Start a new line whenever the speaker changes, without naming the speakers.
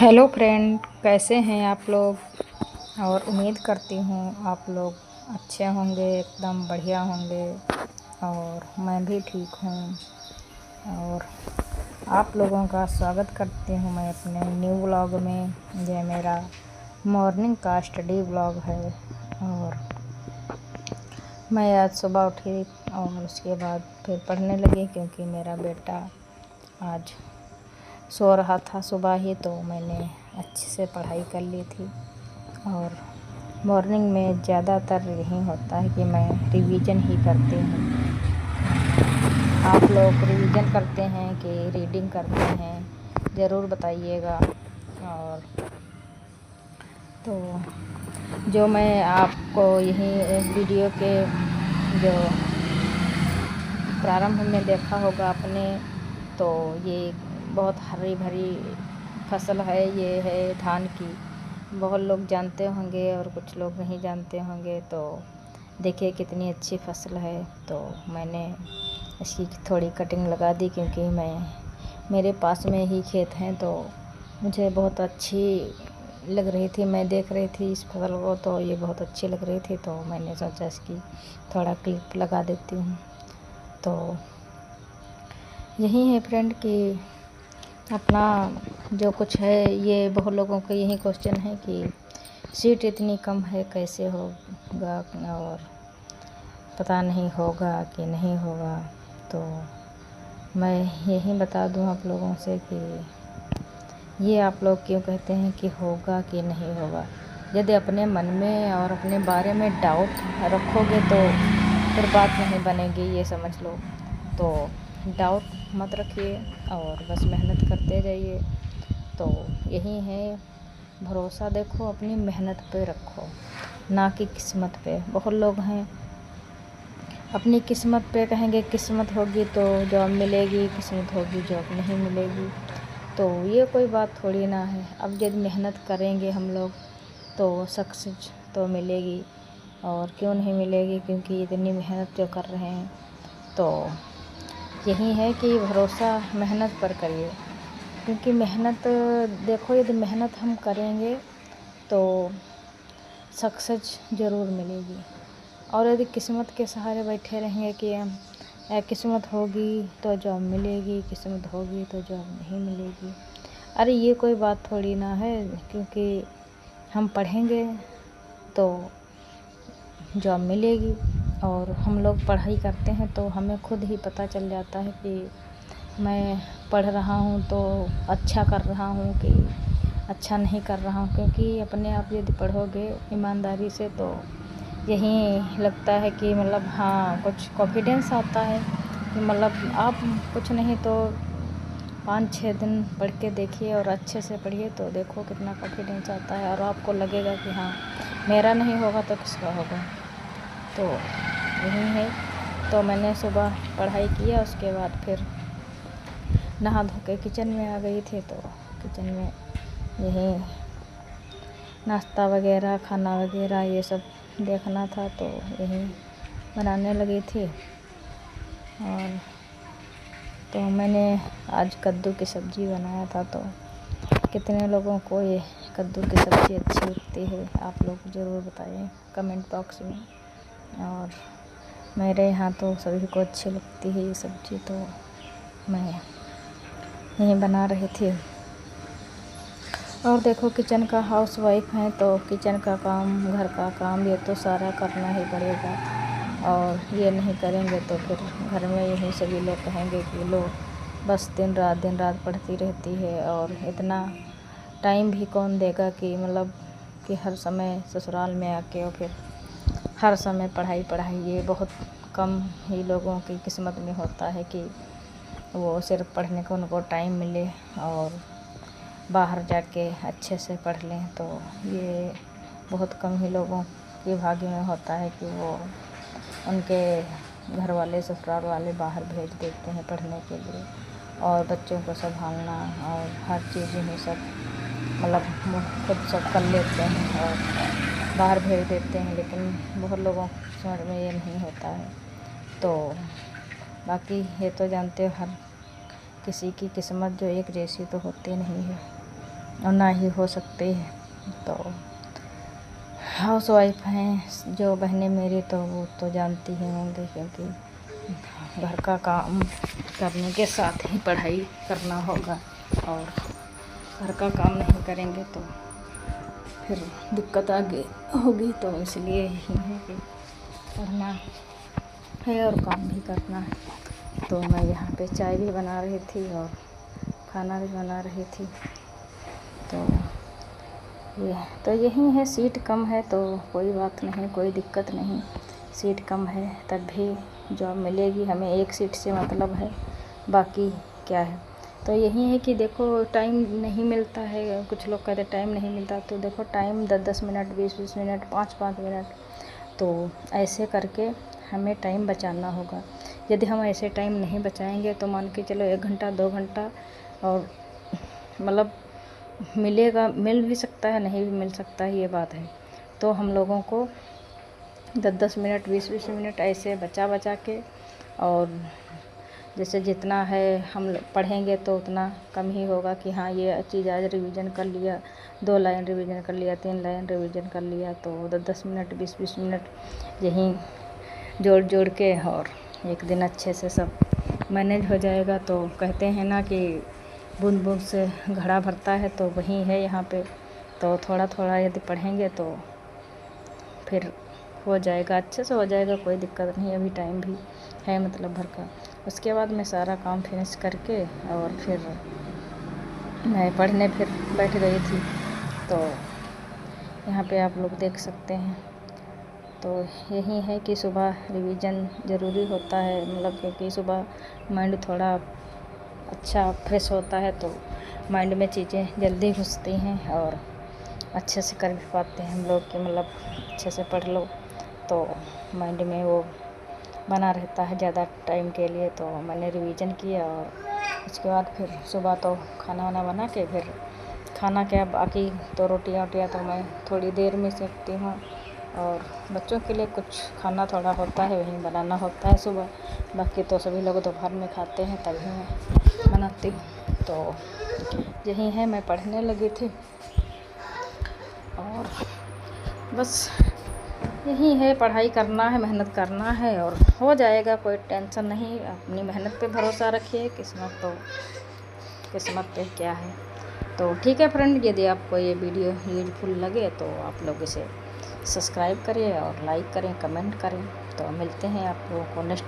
Hello friend, कैसे हैं आप लोग। और उम्मीद करती हूँ आप लोग अच्छे होंगे, एकदम बढ़िया होंगे। और मैं भी ठीक हूँ। और आप लोगों का स्वागत करती हूँ मैं अपने न्यू व्लॉग में। ये मेरा मॉर्निंग का स्टडी व्लॉग है। और मैं आज सुबह उठी और उसके बाद फिर पढ़ने लगी, क्योंकि मेरा बेटा आज सो रहा था सुबह ही, तो मैंने अच्छे से पढ़ाई कर ली थी। और मॉर्निंग में ज़्यादातर यही होता है कि मैं रिवीजन ही करती हूँ। आप लोग रिवीजन करते हैं कि रीडिंग करते हैं, ज़रूर बताइएगा। और तो जो मैं आपको यही वीडियो के जो प्रारंभ में देखा होगा आपने, तो ये बहुत हरी भरी फसल है। ये है धान की। बहुत लोग जानते होंगे और कुछ लोग नहीं जानते होंगे। तो देखिए कितनी अच्छी फसल है। तो मैंने इसकी थोड़ी कटिंग लगा दी, क्योंकि मेरे पास में ही खेत हैं, तो मुझे बहुत अच्छी लग रही थी। मैं देख रही थी इस फसल को, तो ये बहुत अच्छी लग रही थी, तो मैंने सोचा इसकी थोड़ा क्लिप लगा देती हूँ। तो यही है फ्रेंड कि अपना जो कुछ है, ये बहुत लोगों का यही क्वेश्चन है कि सीट इतनी कम है, कैसे होगा और पता नहीं होगा कि नहीं होगा। तो मैं यही बता दूं आप लोगों से कि ये आप लोग क्यों कहते हैं कि होगा कि नहीं होगा। यदि अपने मन में और अपने बारे में डाउट रखोगे तो फिर बात नहीं बनेगी, ये समझ लो। तो डाउट मत रखिए और बस मेहनत करते जाइए। तो यही है, भरोसा देखो अपनी मेहनत पे रखो, ना कि किस्मत पे। बहुत लोग हैं अपनी किस्मत पे कहेंगे किस्मत होगी तो जॉब मिलेगी, किस्मत होगी जॉब नहीं मिलेगी। तो ये कोई बात थोड़ी ना है। अब यदि मेहनत करेंगे हम लोग तो सक्सेस तो मिलेगी। और क्यों नहीं मिलेगी, क्योंकि इतनी मेहनत जो कर रहे हैं। तो यही है कि भरोसा मेहनत पर करिए, क्योंकि मेहनत देखो, यदि मेहनत हम करेंगे तो सक्सेस ज़रूर मिलेगी। और यदि किस्मत के सहारे बैठे रहेंगे कि हम किस्मत होगी तो जॉब मिलेगी, किस्मत होगी तो जॉब नहीं मिलेगी, अरे ये कोई बात थोड़ी ना है। क्योंकि हम पढ़ेंगे तो जॉब मिलेगी। और हम लोग पढ़ाई करते हैं तो हमें खुद ही पता चल जाता है कि मैं पढ़ रहा हूँ तो अच्छा कर रहा हूँ कि अच्छा नहीं कर रहा हूँ। क्योंकि अपने आप यदि पढ़ोगे ईमानदारी से तो यही लगता है कि मतलब हाँ, कुछ कॉन्फिडेंस आता है कि मतलब आप कुछ नहीं तो 5-6 दिन पढ़ के देखिए और अच्छे से पढ़िए, तो देखो कितना कॉन्फिडेंस आता है। और आपको लगेगा कि हाँ, मेरा नहीं होगा तो किसका होगा। तो यही है। तो मैंने सुबह पढ़ाई किया, उसके बाद फिर नहा धो के किचन में आ गई थी। तो किचन में यही नाश्ता वगैरह, खाना वगैरह ये सब देखना था, तो यही बनाने लगी थी। और तो मैंने आज कद्दू की सब्ज़ी बनाया था। तो कितने लोगों को ये कद्दू की सब्ज़ी अच्छी लगती है, आप लोग ज़रूर बताइए कमेंट बॉक्स में। और मेरे यहाँ तो सभी को अच्छी लगती है ये सब्ज़ी, तो मैं यही बना रही थी। और देखो किचन का हाउसवाइफ हैं तो किचन का काम, घर का काम, ये तो सारा करना ही पड़ेगा। और ये नहीं करेंगे तो फिर घर में यही सभी लोग कहेंगे कि लो बस दिन रात पढ़ती रहती है। और इतना टाइम भी कौन देगा कि मतलब कि हर समय ससुराल में आके और फिर हर समय पढ़ाई। ये बहुत कम ही लोगों की किस्मत में होता है कि वो सिर्फ पढ़ने को उनको टाइम मिले और बाहर जाके अच्छे से पढ़ लें। तो ये बहुत कम ही लोगों के भाग्य में होता है कि वो उनके घर वाले, ससुराल वाले बाहर भेज देते हैं पढ़ने के लिए। और बच्चों को संभालना और हर चीज़ यही सब मतलब खुद सब कर लेते हैं और बाहर भेज देते हैं। लेकिन बहुत लोगों की समझ में ये नहीं होता है। तो बाकी ये तो जानते हो, हर किसी की किस्मत जो एक जैसी तो होती नहीं है। और ना ही हो सकते हैं। तो हाउस वाइफ हैं जो बहनें मेरी, तो वो तो जानती ही होंगे, क्योंकि घर का काम करने के साथ ही पढ़ाई करना होगा, और घर का काम नहीं करेंगे तो फिर दिक्कत आगे होगी। तो इसलिए ही है कि पढ़ना है और काम भी करना है। तो मैं यहाँ पे चाय भी बना रही थी और खाना भी बना रही थी। तो यही है, सीट कम है तो कोई बात नहीं, कोई दिक्कत नहीं। सीट कम है तब भी जॉब मिलेगी, हमें एक सीट से मतलब है, बाकी क्या है। तो यही है कि देखो टाइम नहीं मिलता है, कुछ लोग कहते टाइम नहीं मिलता, तो देखो टाइम 10-10 मिनट, 20-20 मिनट, 5-5 मिनट, तो ऐसे करके हमें टाइम बचाना होगा। यदि हम ऐसे टाइम नहीं बचाएंगे तो मान के चलो 1 घंटा 2 घंटा, और मतलब मिलेगा, मिल भी सकता है, नहीं भी मिल सकता है, ये बात है। तो हम लोगों को 10-10 मिनट, 20-20 मिनट ऐसे बचा के, और जैसे जितना है हम पढ़ेंगे तो उतना कम ही होगा कि हाँ ये चीज़ आज रिवीजन कर लिया, 2 लाइन रिवीजन कर लिया, 3 लाइन रिवीजन कर लिया, तो 10-10 मिनट, 20-20 मिनट यहीं जोड़ के, और एक दिन अच्छे से सब मैनेज हो जाएगा। तो कहते हैं ना कि बूंद बूंद से घड़ा भरता है, तो वही है यहाँ पे। तो थोड़ा थोड़ा यदि पढ़ेंगे तो फिर हो जाएगा, अच्छे से हो जाएगा, कोई दिक्कत नहीं। अभी टाइम भी है मतलब भर का। उसके बाद मैं सारा काम फिनिश करके और फिर मैं पढ़ने फिर बैठ गई थी। तो यहाँ पे आप लोग देख सकते हैं। तो यही है कि सुबह रिवीजन ज़रूरी होता है, मतलब क्योंकि सुबह माइंड थोड़ा अच्छा फ्रेश होता है, तो माइंड में चीज़ें जल्दी घुसती हैं और अच्छे से कर भी पाते हैं हम लोग कि मतलब अच्छे से पढ़ लो तो माइंड में वो बना रहता है ज़्यादा टाइम के लिए। तो मैंने रिवीजन किया और उसके बाद फिर सुबह तो खाना वाना बना के, फिर खाना क्या बाकी तो रोटियाँ तो मैं थोड़ी देर में सेकती हूँ, और बच्चों के लिए कुछ खाना थोड़ा होता है वही बनाना होता है सुबह। बाकी तो सभी लोग दोपहर में खाते हैं तभी मैं बनाती हूँ। तो यही है, मैं पढ़ने लगी थी और बस यही है, पढ़ाई करना है, मेहनत करना है और हो जाएगा, कोई टेंशन नहीं। अपनी मेहनत पे भरोसा रखिए, किस्मत पे क्या है। तो ठीक है फ्रेंड, यदि आपको ये वीडियो यूजफुल लगे तो आप लोग इसे सब्सक्राइब करें और लाइक करें, कमेंट करें। तो मिलते हैं आप लोगों को नेक्स्ट